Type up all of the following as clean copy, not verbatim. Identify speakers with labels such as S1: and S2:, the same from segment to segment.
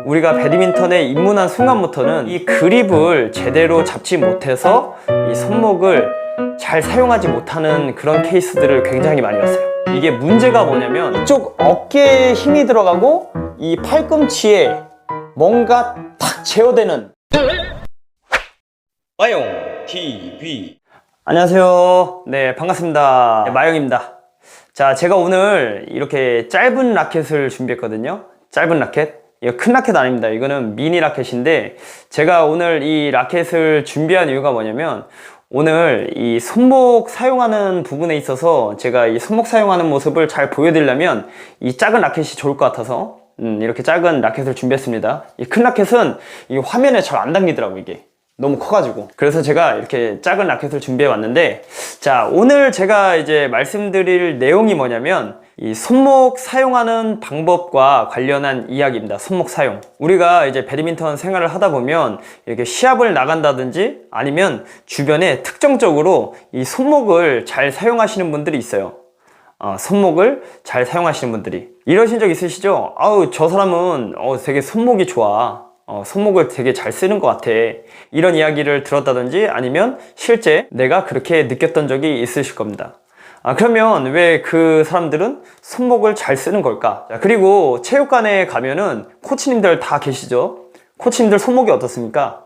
S1: 우리가 배드민턴에 입문한 순간부터는 이 그립을 제대로 잡지 못해서 이 손목을 잘 사용하지 못하는 그런 케이스들을 굉장히 많이 봤어요. 이게 문제가 뭐냐면 이쪽 어깨에 힘이 들어가고 이 팔꿈치에 뭔가 탁 제어되는 마용 TV. 안녕하세요. 네, 반갑습니다. 마용입니다. 자, 제가 오늘 이렇게 짧은 라켓을 준비했거든요. 짧은 라켓. 이거 큰 라켓 아닙니다. 이거는 미니 라켓인데, 제가 오늘 이 라켓을 준비한 이유가 뭐냐면, 오늘 이 손목 사용하는 부분에 있어서 제가 이 손목 사용하는 모습을 잘 보여드리려면 이 작은 라켓이 좋을 것 같아서 이렇게 작은 라켓을 준비했습니다. 이 큰 라켓은 이 화면에 잘 안 당기더라고, 이게 너무 커가지고. 그래서 제가 이렇게 작은 라켓을 준비해 왔는데, 자, 오늘 제가 이제 말씀드릴 내용이 뭐냐면 이 손목 사용하는 방법과 관련한 이야기입니다. 손목 사용. 우리가 이제 배드민턴 생활을 하다 보면 이렇게 시합을 나간다든지 아니면 주변에 특정적으로 이 손목을 잘 사용하시는 분들이 있어요. 손목을 잘 사용하시는 분들이 이러신 적 있으시죠? 아우, 저 사람은 되게 손목이 좋아. 손목을 되게 잘 쓰는 것 같아. 이런 이야기를 들었다든지 아니면 실제 내가 그렇게 느꼈던 적이 있으실 겁니다. 그러면 왜 그 사람들은 손목을 잘 쓰는 걸까? 자, 그리고 체육관에 가면은 코치님들 다 계시죠? 코치님들 손목이 어떻습니까?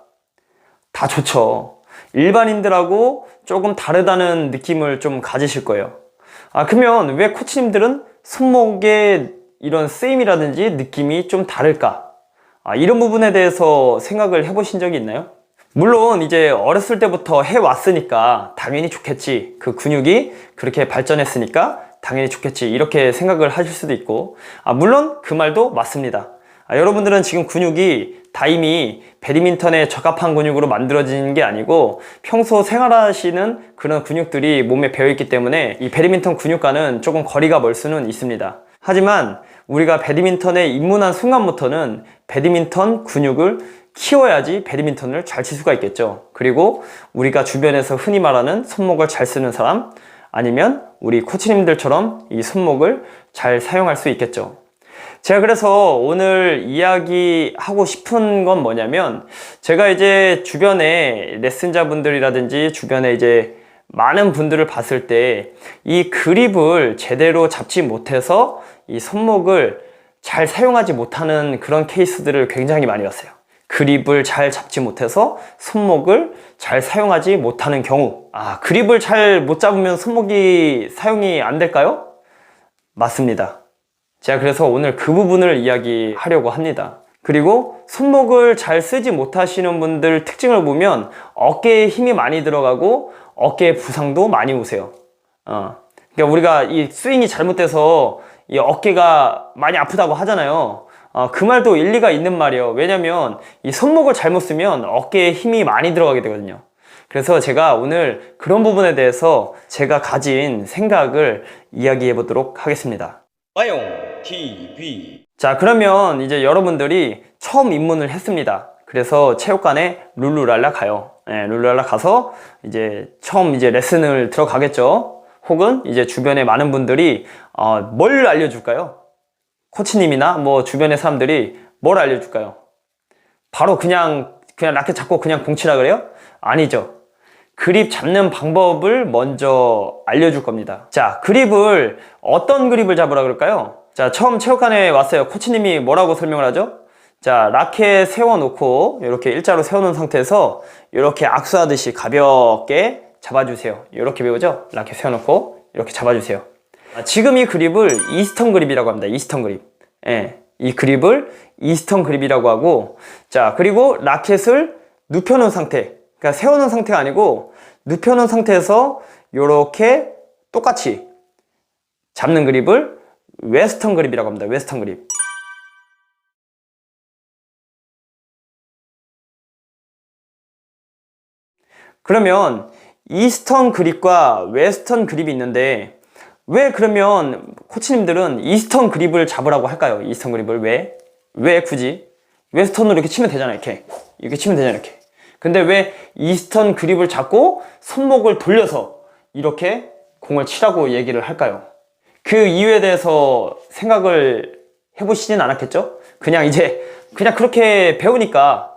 S1: 다 좋죠. 일반인들하고 조금 다르다는 느낌을 좀 가지실 거예요. 그러면 왜 코치님들은 손목의 이런 쓰임이라든지 느낌이 좀 다를까? 이런 부분에 대해서 생각을 해보신 적이 있나요? 물론 이제 어렸을 때부터 해왔으니까 당연히 좋겠지. 그 근육이 그렇게 발전했으니까 당연히 좋겠지. 이렇게 생각을 하실 수도 있고, 물론 그 말도 맞습니다. 여러분들은 지금 근육이 다 이미 배드민턴에 적합한 근육으로 만들어진 게 아니고 평소 생활하시는 그런 근육들이 몸에 배어있기 때문에 이 배드민턴 근육과는 조금 거리가 멀 수는 있습니다. 하지만 우리가 배드민턴에 입문한 순간부터는 배드민턴 근육을 키워야지 배드민턴을 잘 칠 수가 있겠죠. 그리고 우리가 주변에서 흔히 말하는 손목을 잘 쓰는 사람, 아니면 우리 코치님들처럼 이 손목을 잘 사용할 수 있겠죠. 제가 그래서 오늘 이야기하고 싶은 건 뭐냐면, 제가 이제 주변에 레슨자분들이라든지 주변에 이제 많은 분들을 봤을 때 이 그립을 제대로 잡지 못해서 이 손목을 잘 사용하지 못하는 그런 케이스들을 굉장히 많이 봤어요. 그립을 잘 잡지 못해서 손목을 잘 사용하지 못하는 경우. 그립을 잘 못 잡으면 손목이 사용이 안 될까요? 맞습니다. 제가 그래서 오늘 그 부분을 이야기하려고 합니다. 그리고 손목을 잘 쓰지 못하시는 분들 특징을 보면 어깨에 힘이 많이 들어가고 어깨에 부상도 많이 오세요. 그러니까 우리가 이 스윙이 잘못돼서 이 어깨가 많이 아프다고 하잖아요. 그 말도 일리가 있는 말이에요. 왜냐면 이 손목을 잘못 쓰면 어깨에 힘이 많이 들어가게 되거든요. 그래서 제가 오늘 그런 부분에 대해서 제가 가진 생각을 이야기해 보도록 하겠습니다. 마용 TV. 자, 그러면 이제 여러분들이 처음 입문을 했습니다. 그래서 체육관에 룰루랄라 가요. 네, 룰루랄라 가서 이제 처음 이제 레슨을 들어가겠죠. 혹은 이제 주변에 많은 분들이 뭘 알려줄까요? 코치님이나 뭐 주변의 사람들이 뭘 알려줄까요? 바로 그냥 라켓 잡고 그냥 공 치라 그래요? 아니죠. 그립 잡는 방법을 먼저 알려줄 겁니다. 자, 그립을 어떤 그립을 잡으라 그럴까요? 자, 처음 체육관에 왔어요. 코치님이 뭐라고 설명을 하죠? 자, 라켓 세워놓고 이렇게 일자로 세워놓은 상태에서 이렇게 악수하듯이 가볍게 잡아주세요. 이렇게 배우죠? 라켓 세워놓고 이렇게 잡아주세요. 지금 이 그립을 이스턴 그립이라고 합니다. 이스턴 그립. 예, 이 그립을 이스턴 그립이라고 하고, 자, 그리고 라켓을 눕혀놓은 상태, 그러니까 세워놓은 상태가 아니고 눕혀놓은 상태에서 이렇게 똑같이 잡는 그립을 웨스턴 그립이라고 합니다. 웨스턴 그립. 그러면 이스턴 그립과 웨스턴 그립이 있는데, 왜 그러면 코치님들은 이스턴 그립을 잡으라고 할까요? 이스턴 그립을 왜 굳이? 웨스턴으로 이렇게 치면 되잖아. 이렇게 치면 되잖아. 이렇게. 근데 왜 이스턴 그립을 잡고 손목을 돌려서 이렇게 공을 치라고 얘기를 할까요? 그 이유에 대해서 생각을 해보시진 않았겠죠? 그냥 이제 그냥 그렇게 배우니까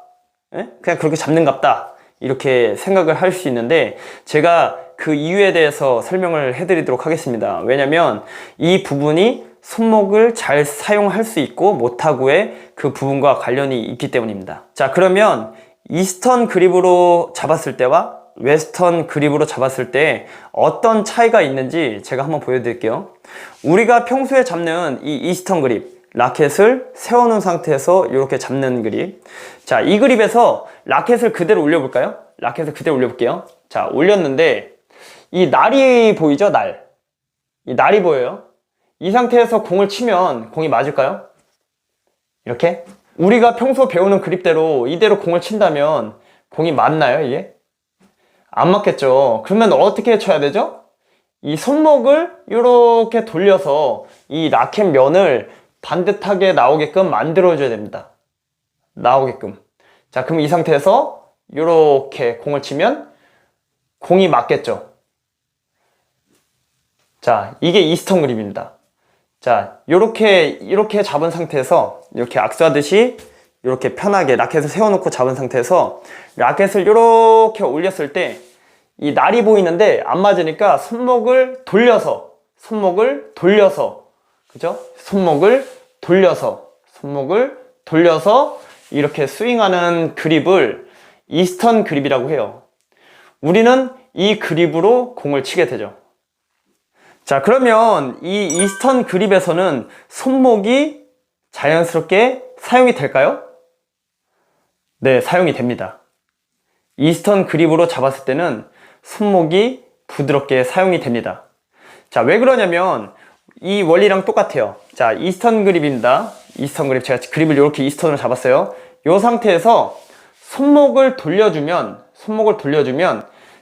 S1: 그냥 그렇게 잡는갑다 이렇게 생각을 할 수 있는데, 제가 그 이유에 대해서 설명을 해드리도록 하겠습니다. 왜냐면 이 부분이 손목을 잘 사용할 수 있고 못하고의 그 부분과 관련이 있기 때문입니다. 자, 그러면 이스턴 그립으로 잡았을 때와 웨스턴 그립으로 잡았을 때 어떤 차이가 있는지 제가 한번 보여드릴게요. 우리가 평소에 잡는 이 이스턴 그립, 라켓을 세워놓은 상태에서 이렇게 잡는 그립. 자, 이 그립에서 라켓을 그대로 올려볼까요? 라켓을 그대로 올려볼게요. 자, 올렸는데 이 날이 보이죠? 날. 이 날이 보여요. 이 상태에서 공을 치면 공이 맞을까요? 이렇게? 우리가 평소 배우는 그립대로 이대로 공을 친다면 공이 맞나요, 이게? 안 맞겠죠. 그러면 어떻게 쳐야 되죠? 이 손목을 이렇게 돌려서 이 라켓 면을 반듯하게 나오게끔 만들어줘야 됩니다. 나오게끔. 자, 그럼 이 상태에서 이렇게 공을 치면 공이 맞겠죠. 자, 이게 이스턴 그립입니다. 자, 이렇게 잡은 상태에서 이렇게 악수하듯이 이렇게 편하게 라켓을 세워놓고 잡은 상태에서 라켓을 이렇게 올렸을 때 이 날이 보이는데 안 맞으니까 손목을 돌려서 그죠? 손목을 돌려서 이렇게 스윙하는 그립을 이스턴 그립이라고 해요. 우리는 이 그립으로 공을 치게 되죠. 자, 그러면 이 이스턴 그립에서는 손목이 자연스럽게 사용이 될까요? 네, 사용이 됩니다. 이스턴 그립으로 잡았을 때는 손목이 부드럽게 사용이 됩니다. 자, 왜 그러냐면 이 원리랑 똑같아요. 자, 이스턴 그립입니다. 이스턴 그립, 제가 그립을 이렇게 이스턴으로 잡았어요. 이 상태에서 손목을 돌려주면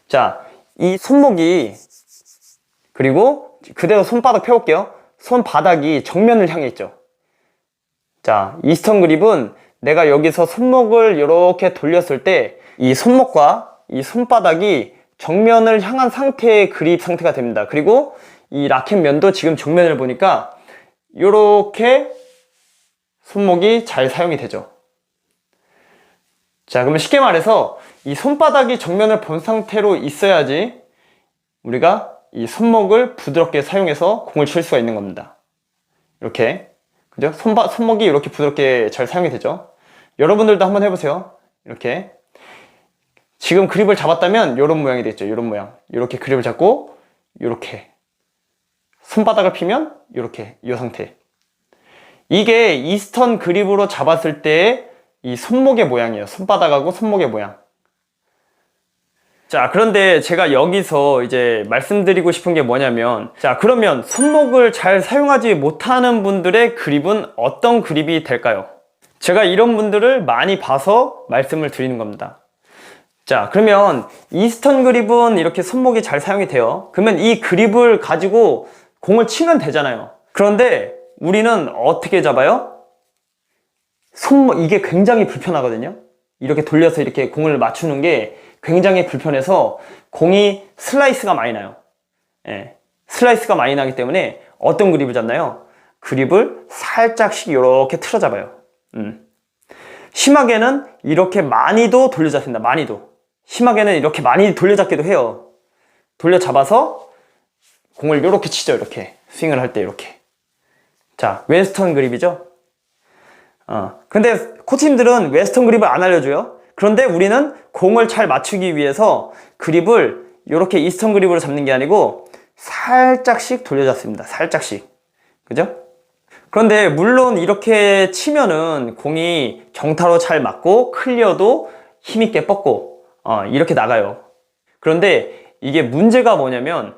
S1: 자, 이 손목이, 그리고 그대로 손바닥 펴볼게요. 손바닥이 정면을 향해 있죠. 자, 이스턴 그립은 내가 여기서 손목을 이렇게 돌렸을 때 이 손목과 이 손바닥이 정면을 향한 상태의 그립 상태가 됩니다. 그리고 이 라켓 면도 지금 정면을 보니까 이렇게 손목이 잘 사용이 되죠. 자, 그러면 쉽게 말해서 이 손바닥이 정면을 본 상태로 있어야지 우리가 이 손목을 부드럽게 사용해서 공을 칠 수가 있는 겁니다. 이렇게, 그죠? 손목이 이렇게 부드럽게 잘 사용이 되죠. 여러분들도 한번 해보세요. 이렇게 지금 그립을 잡았다면 이런 모양이 되겠죠. 이런 모양. 이렇게 그립을 잡고 이렇게 손바닥을 피면 이렇게, 이 상태. 이게 이스턴 그립으로 잡았을 때의 이 손목의 모양이에요. 손바닥하고 손목의 모양. 자, 그런데 제가 여기서 이제 말씀드리고 싶은 게 뭐냐면, 자, 그러면 손목을 잘 사용하지 못하는 분들의 그립은 어떤 그립이 될까요? 제가 이런 분들을 많이 봐서 말씀을 드리는 겁니다. 자, 그러면 이스턴 그립은 이렇게 손목이 잘 사용이 돼요. 그러면 이 그립을 가지고 공을 치면 되잖아요. 그런데 우리는 어떻게 잡아요? 이게 굉장히 불편하거든요. 이렇게 돌려서 이렇게 공을 맞추는 게 굉장히 불편해서 공이 슬라이스가 많이 나요. 예, 슬라이스가 많이 나기 때문에 어떤 그립을 잡나요? 그립을 살짝씩 이렇게 틀어 잡아요. 심하게는 이렇게 많이도 돌려잡습니다. 많이도. 심하게는 이렇게 많이 돌려잡기도 해요. 돌려잡아서 공을 이렇게 치죠. 이렇게 스윙을 할 때 이렇게. 자, 웨스턴 그립이죠. 근데 코치님들은 웨스턴 그립을 안 알려줘요. 그런데 우리는 공을 잘 맞추기 위해서 그립을 이렇게 이스턴 그립으로 잡는 게 아니고 살짝씩 돌려잡습니다. 살짝씩. 그죠? 그런데 물론 이렇게 치면은 공이 정타로 잘 맞고 클리어도 힘있게 뻗고 이렇게 나가요. 그런데 이게 문제가 뭐냐면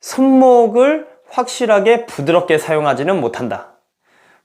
S1: 손목을 확실하게 부드럽게 사용하지는 못한다.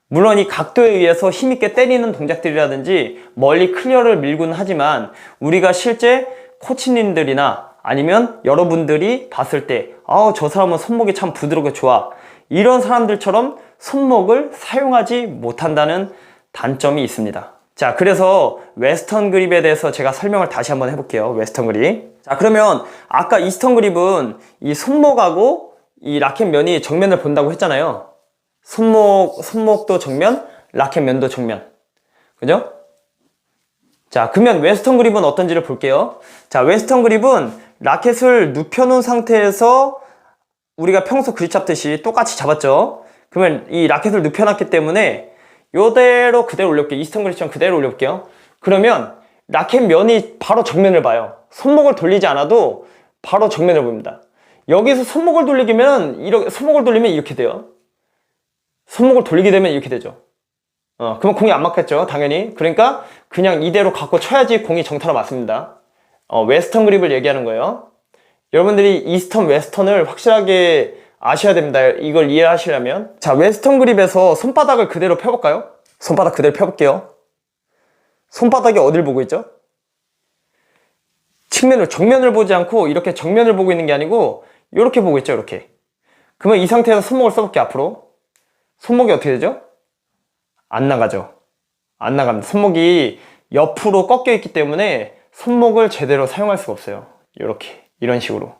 S1: 물론 이 각도에 의해서 힘있게 때리는 동작들이라든지 멀리 클리어를 밀곤 하지만 우리가 실제 코치님들이나 아니면 여러분들이 봤을 때 저 사람은 손목이 참 부드럽게 좋아, 이런 사람들처럼 손목을 사용하지 못한다는 단점이 있습니다. 자, 그래서 웨스턴 그립에 대해서 제가 설명을 다시 한번 해볼게요. 웨스턴 그립. 자, 그러면 아까 이스턴 그립은 이 손목하고 이 라켓 면이 정면을 본다고 했잖아요. 손목도 정면, 라켓 면도 정면. 그죠? 자, 그러면 웨스턴 그립은 어떤지를 볼게요. 자, 웨스턴 그립은 라켓을 눕혀놓은 상태에서 우리가 평소 그립 잡듯이 똑같이 잡았죠. 그러면 이 라켓을 눕혀놨기 때문에 요대로 그대로 올려볼게요. 이스턴 그립처럼 그대로 올려볼게요. 그러면 라켓 면이 바로 정면을 봐요. 손목을 돌리지 않아도 바로 정면을 봅니다. 여기서 손목을 돌리면 이렇게 돼요. 손목을 돌리게 되면 이렇게 되죠. 그러면 공이 안 맞겠죠, 당연히. 그러니까 그냥 이대로 갖고 쳐야지 공이 정타로 맞습니다. 웨스턴 그립을 얘기하는 거예요. 여러분들이 이스턴, 웨스턴을 확실하게 아셔야 됩니다. 이걸 이해하시려면. 자, 웨스턴 그립에서 손바닥을 그대로 펴볼까요? 손바닥 그대로 펴볼게요. 손바닥이 어딜 보고 있죠? 측면을, 정면을 보지 않고 이렇게 정면을 보고 있는 게 아니고 이렇게 보고 있죠, 이렇게. 그러면 이 상태에서 손목을 써볼게요, 앞으로. 손목이 어떻게 되죠? 안 나가죠. 안 나갑니다. 손목이 옆으로 꺾여 있기 때문에 손목을 제대로 사용할 수가 없어요. 이렇게, 이런 식으로.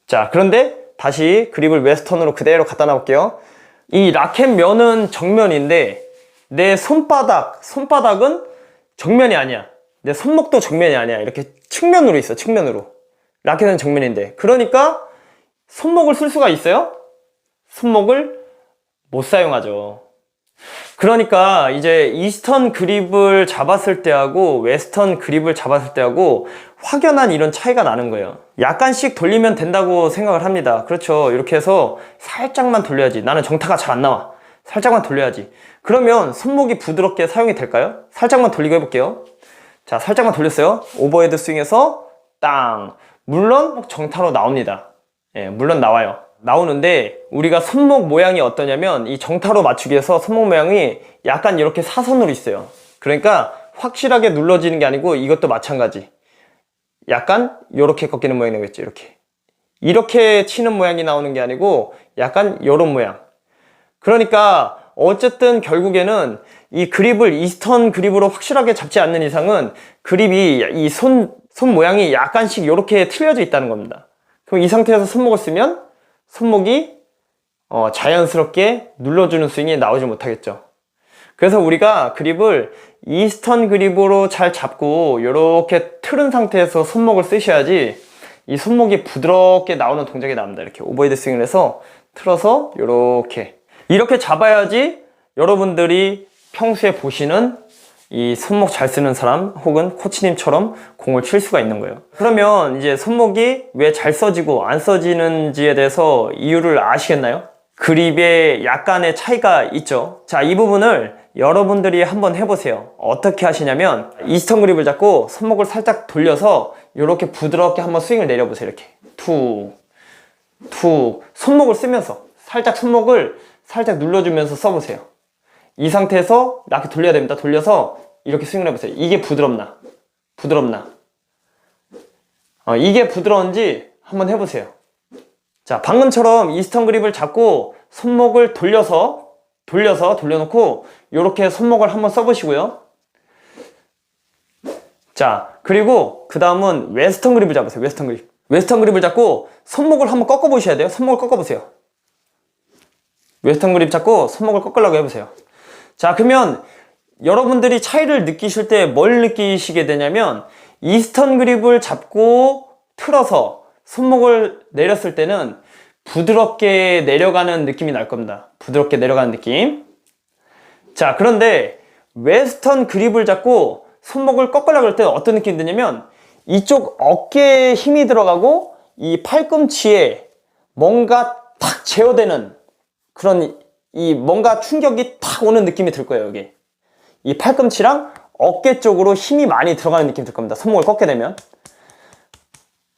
S1: 자, 그런데 다시 그립을 웨스턴으로 그대로 갖다 놔볼게요. 이 라켓 면은 정면인데 내 손바닥은 정면이 아니야. 내 손목도 정면이 아니야. 이렇게 측면으로 있어, 측면으로. 라켓은 정면인데. 그러니까 손목을 쓸 수가 있어요? 손목을 못 사용하죠. 그러니까 이제 이스턴 그립을 잡았을 때하고 웨스턴 그립을 잡았을 때하고 확연한 이런 차이가 나는 거예요. 약간씩 돌리면 된다고 생각을 합니다. 그렇죠. 이렇게 해서 살짝만 돌려야지. 나는 정타가 잘 안 나와. 살짝만 돌려야지. 그러면 손목이 부드럽게 사용이 될까요? 살짝만 돌리고 해볼게요. 자, 살짝만 돌렸어요. 오버헤드 스윙해서 땅. 물론 정타로 나옵니다. 예, 물론 나와요. 나오는데 우리가 손목 모양이 어떠냐면 이 정타로 맞추기 위해서 손목 모양이 약간 이렇게 사선으로 있어요. 그러니까 확실하게 눌러지는 게 아니고 이것도 마찬가지. 약간 이렇게 꺾이는 모양이 나오겠죠. 이렇게 치는 모양이 나오는 게 아니고 약간 이런 모양. 그러니까 어쨌든 결국에는 이 그립을 이스턴 그립으로 확실하게 잡지 않는 이상은 그립이 이 손 모양이 약간씩 이렇게 틀려져 있다는 겁니다. 그럼 이 상태에서 손목을 쓰면 손목이 자연스럽게 눌러주는 스윙이 나오지 못하겠죠. 그래서 우리가 그립을 이스턴 그립으로 잘 잡고 이렇게 틀은 상태에서 손목을 쓰셔야지 이 손목이 부드럽게 나오는 동작이 나옵니다. 이렇게 오버헤드 스윙을 해서 틀어서 이렇게 잡아야지 여러분들이 평소에 보시는 이 손목 잘 쓰는 사람 혹은 코치님처럼 공을 칠 수가 있는 거예요. 그러면 이제 손목이 왜 잘 써지고 안 써지는지에 대해서 이유를 아시겠나요? 그립에 약간의 차이가 있죠. 자, 이 부분을 여러분들이 한번 해보세요. 어떻게 하시냐면 이스턴 그립을 잡고 손목을 살짝 돌려서 이렇게 부드럽게 한번 스윙을 내려보세요. 이렇게 툭 손목을 쓰면서 손목을 살짝 눌러주면서 써보세요. 이 상태에서 라켓 돌려야 됩니다. 돌려서 이렇게 스윙을 해보세요. 이게 부드럽나? 이게 부드러운지 한번 해보세요. 자, 방금처럼 이스턴 그립을 잡고 손목을 돌려놓고 이렇게 손목을 한번 써보시고요. 자, 그리고 그 다음은 웨스턴 그립을 잡으세요. 웨스턴 그립을 잡고 손목을 한번 꺾어보셔야 돼요. 손목을 꺾어보세요. 웨스턴 그립 잡고 손목을 꺾으려고 해보세요. 자, 그러면 여러분들이 차이를 느끼실 때 뭘 느끼시게 되냐면 이스턴 그립을 잡고 틀어서 손목을 내렸을 때는 부드럽게 내려가는 느낌이 날 겁니다. 부드럽게 내려가는 느낌. 자, 그런데 웨스턴 그립을 잡고 손목을 꺾으려고 할 때 어떤 느낌이 드냐면 이쪽 어깨에 힘이 들어가고 이 팔꿈치에 뭔가 탁 제어되는 그런 이 뭔가 충격이 탁 오는 느낌이 들 거예요. 여기 이 팔꿈치랑 어깨 쪽으로 힘이 많이 들어가는 느낌이 들 겁니다. 손목을 꺾게 되면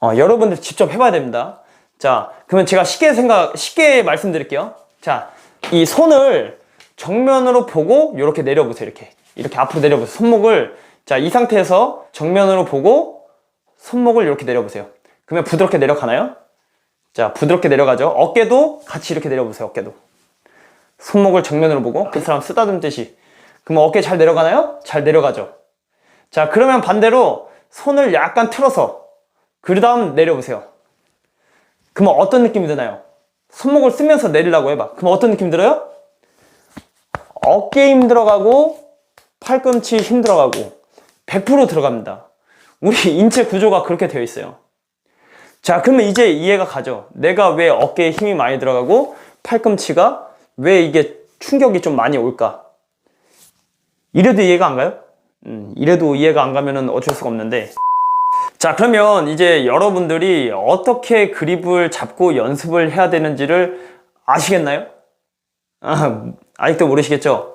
S1: 여러분들 직접 해봐야 됩니다. 자, 그러면 제가 쉽게 말씀드릴게요. 자, 이 손을 정면으로 보고 이렇게 내려보세요. 이렇게 앞으로 내려보세요. 손목을, 자, 이 상태에서 정면으로 보고 손목을 이렇게 내려보세요. 그러면 부드럽게 내려가나요? 자, 부드럽게 내려가죠. 어깨도 같이 이렇게 내려보세요. 어깨도. 손목을 정면으로 보고 그 사람 쓰다듬듯이. 그럼 어깨 잘 내려가나요? 잘 내려가죠. 자, 그러면 반대로 손을 약간 틀어서 그 다음 내려보세요. 그러면 어떤 느낌이 드나요? 손목을 쓰면서 내리려고 해봐. 그럼 어떤 느낌 들어요? 어깨에 힘 들어가고 팔꿈치 힘 들어가고 100% 들어갑니다. 우리 인체 구조가 그렇게 되어 있어요. 자, 그러면 이제 이해가 가죠. 내가 왜 어깨에 힘이 많이 들어가고 팔꿈치가 왜 이게 충격이 좀 많이 올까? 이래도 이해가 안 가요? 이래도 이해가 안 가면은 어쩔 수가 없는데. 자, 그러면 이제 여러분들이 어떻게 그립을 잡고 연습을 해야 되는지를 아시겠나요? 아직도 모르시겠죠?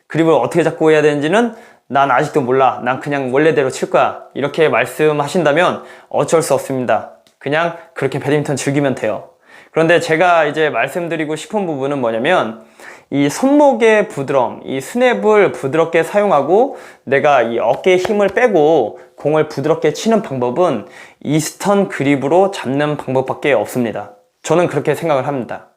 S1: 그립을 어떻게 잡고 해야 되는지는 난 아직도 몰라. 난 그냥 원래대로 칠 거야. 이렇게 말씀하신다면 어쩔 수 없습니다. 그냥 그렇게 배드민턴 즐기면 돼요. 그런데 제가 이제 말씀드리고 싶은 부분은 뭐냐면 이 손목의 부드러움, 이 스냅을 부드럽게 사용하고 내가 이 어깨에 힘을 빼고 공을 부드럽게 치는 방법은 이스턴 그립으로 잡는 방법밖에 없습니다. 저는 그렇게 생각을 합니다.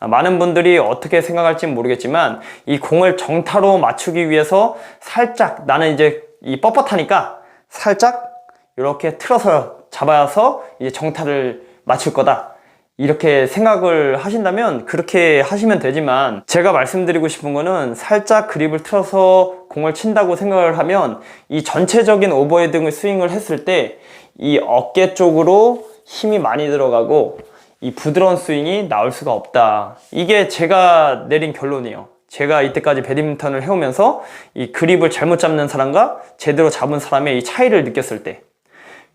S1: 많은 분들이 어떻게 생각할지는 모르겠지만 이 공을 정타로 맞추기 위해서 살짝, 나는 이제 이 뻣뻣하니까 살짝 이렇게 틀어서 잡아서 이제 정타를 맞출 거다, 이렇게 생각을 하신다면 그렇게 하시면 되지만, 제가 말씀드리고 싶은 거는 살짝 그립을 틀어서 공을 친다고 생각을 하면 이 전체적인 오버헤드 스윙을 했을 때 이 어깨 쪽으로 힘이 많이 들어가고 이 부드러운 스윙이 나올 수가 없다. 이게 제가 내린 결론이에요. 제가 이때까지 배드민턴을 해오면서 이 그립을 잘못 잡는 사람과 제대로 잡은 사람의 이 차이를 느꼈을 때,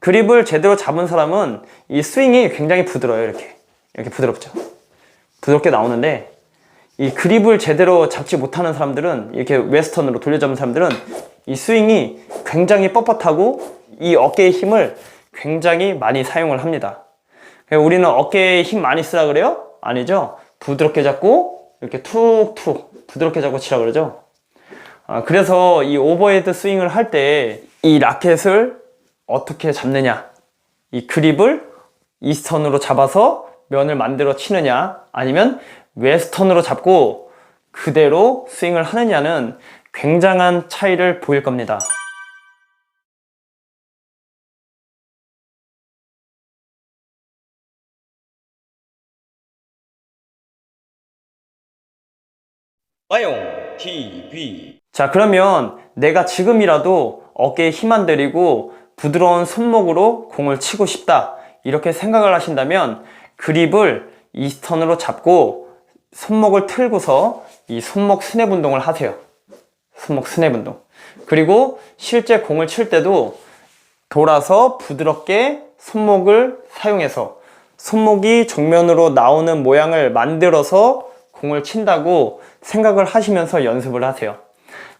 S1: 그립을 제대로 잡은 사람은 이 스윙이 굉장히 부드러워요. 이렇게 부드럽죠. 부드럽게 나오는데 이 그립을 제대로 잡지 못하는 사람들은, 이렇게 웨스턴으로 돌려잡은 사람들은 이 스윙이 굉장히 뻣뻣하고 이 어깨의 힘을 굉장히 많이 사용을 합니다. 우리는 어깨에 힘 많이 쓰라 그래요? 아니죠. 부드럽게 잡고 이렇게 툭툭 부드럽게 잡고 치라 그러죠. 그래서 이 오버헤드 스윙을 할 때 이 라켓을 어떻게 잡느냐, 이 그립을 이스턴으로 잡아서 면을 만들어 치느냐, 아니면 웨스턴으로 잡고 그대로 스윙을 하느냐는 굉장한 차이를 보일 겁니다. 마용 TV. 자, 그러면 내가 지금이라도 어깨에 힘 안 들이고 부드러운 손목으로 공을 치고 싶다, 이렇게 생각을 하신다면 그립을 이스턴으로 잡고 손목을 틀고서 이 손목 스냅 운동을 하세요. 손목 스냅 운동. 그리고 실제 공을 칠 때도 돌아서 부드럽게 손목을 사용해서 손목이 정면으로 나오는 모양을 만들어서 공을 친다고 생각을 하시면서 연습을 하세요.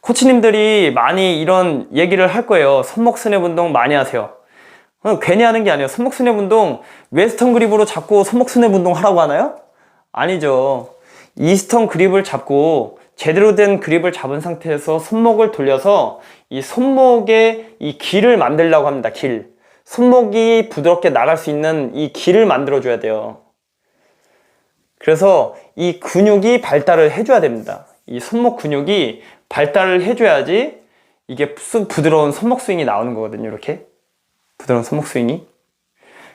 S1: 코치님들이 많이 이런 얘기를 할 거예요. 손목 스냅 운동 많이 하세요. 괜히 하는 게 아니에요. 손목 스냅 운동 웨스턴 그립으로 잡고 손목 스냅 운동 하라고 하나요? 아니죠. 이스턴 그립을 잡고 제대로 된 그립을 잡은 상태에서 손목을 돌려서 이 손목에 이 길을 만들려고 합니다. 길. 손목이 부드럽게 나갈 수 있는 이 길을 만들어 줘야 돼요. 그래서 이 근육이 발달을 해줘야 됩니다. 이 손목 근육이 발달을 해줘야지 이게 부드러운 손목 스윙이 나오는 거거든요. 이렇게 부드러운 손목 스윙이.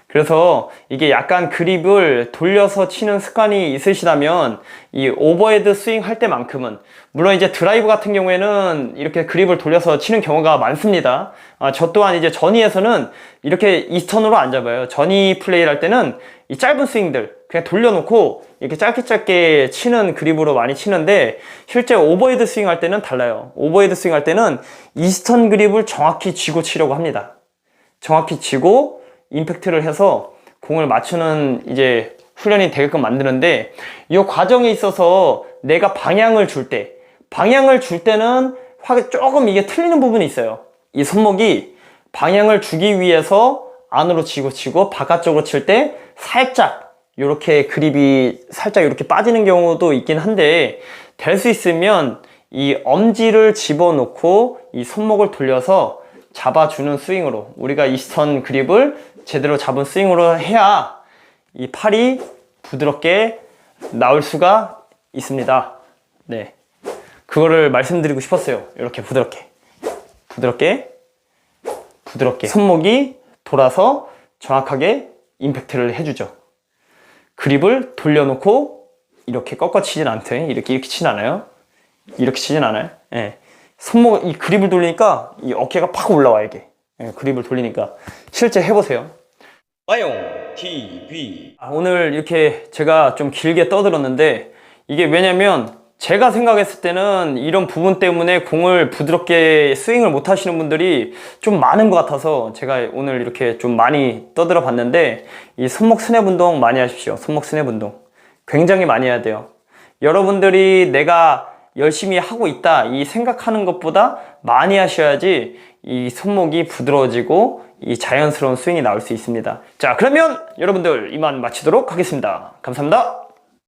S1: 그래서 이게 약간 그립을 돌려서 치는 습관이 있으시다면 이 오버헤드 스윙 할 때만큼은, 물론 이제 드라이브 같은 경우에는 이렇게 그립을 돌려서 치는 경우가 많습니다. 저 또한 이제 전위에서는 이렇게 이스턴으로 안 잡아요. 전위 플레이를 할 때는 이 짧은 스윙들 그냥 돌려놓고 이렇게 짧게 치는 그립으로 많이 치는데, 실제 오버헤드 스윙 할 때는 달라요. 오버헤드 스윙 할 때는 이스턴 그립을 정확히 쥐고 치려고 합니다. 정확히 쥐고 임팩트를 해서 공을 맞추는 이제 훈련이 되게끔 만드는데, 이 과정에 있어서 내가 방향을 줄 때는 조금 이게 틀리는 부분이 있어요. 이 손목이 방향을 주기 위해서 안으로 쥐고 치고 바깥쪽으로 칠 때 살짝 이렇게 그립이 살짝 이렇게 빠지는 경우도 있긴 한데, 될 수 있으면 이 엄지를 집어넣고 이 손목을 돌려서 잡아주는 스윙으로, 우리가 이스턴 그립을 제대로 잡은 스윙으로 해야 이 팔이 부드럽게 나올 수가 있습니다. 네, 그거를 말씀드리고 싶었어요. 이렇게 부드럽게 손목이 돌아서 정확하게 임팩트를 해주죠. 그립을 돌려놓고 이렇게 꺾어 치진 않대. 이렇게 치진 않아요. 이렇게 치진 않아요. 네. 손목, 이 그립을 돌리니까 이 어깨가 팍 올라와, 이게. 예, 그립을 돌리니까. 실제 해보세요. 마용 TV. 오늘 이렇게 제가 좀 길게 떠들었는데, 이게 왜냐면 제가 생각했을 때는 이런 부분 때문에 공을 부드럽게 스윙을 못 하시는 분들이 좀 많은 것 같아서 제가 오늘 이렇게 좀 많이 떠들어 봤는데, 이 손목 스냅 운동 많이 하십시오. 손목 스냅 운동 굉장히 많이 해야 돼요. 여러분들이 내가 열심히 하고 있다 이 생각하는 것보다 많이 하셔야지 이 손목이 부드러워지고 이 자연스러운 스윙이 나올 수 있습니다. 자, 그러면 여러분들 이만 마치도록 하겠습니다. 감사합니다.